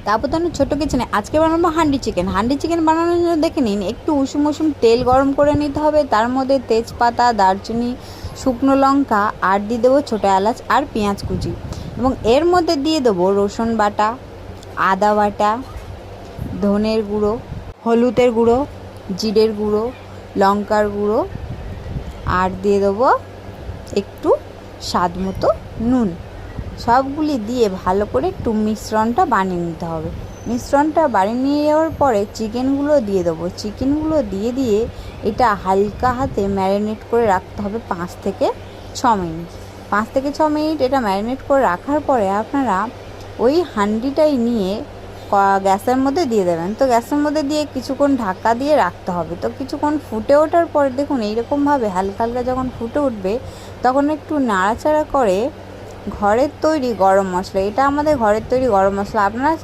তাবুতানো ছোট কিচেনে আজকে বানাবো হান্ডি চিকেন। হান্ডি চিকেন বানানোর জন্য দেখে নিন, একটু উষুম উষুম তেল গরম করে নিতে হবে। তার মধ্যে তেজপাতা, দারচিনি, শুকনো লঙ্কা আর দিয়ে দেবো ছোটো এলাচ আর পেঁয়াজ কুচি, এবং এর মধ্যে দিয়ে দেবো রসুন বাটা, আদা বাটা, ধনের গুঁড়ো, হলুদের গুঁড়ো, জিরের গুঁড়ো, লঙ্কার গুঁড়ো, আর দিয়ে দেবো একটু স্বাদ মতো নুন। সবগুলি দিয়ে ভালো করে একটু মিশ্রণটা বানিয়ে নিতে হবে। মিশ্রণটা বানিয়ে নিয়ে যাওয়ার পরে চিকেনগুলো দিয়ে দেবো। চিকেনগুলো দিয়ে এটা হালকা হাতে ম্যারিনেট করে রাখতে হবে 5 থেকে 6 মিনিট। 5 থেকে 6 মিনিট এটা ম্যারিনেট করে রাখার পরে আপনারা ওই হাঁড়িটাই নিয়ে গ্যাসের মধ্যে দিয়ে দেবেন। তো গ্যাসের মধ্যে দিয়ে কিছুক্ষণ ঢাকা দিয়ে রাখতে হবে। তো কিছুক্ষণ ফুটে ওঠার পরে দেখুন এইরকমভাবে হালকা হালকা যখন ফুটে উঠবে তখন একটু নাড়াচাড়া করে ঘরের তৈরি গরম মশলা, এটা আমাদের ঘরের তৈরি গরম মশলা, আপনারা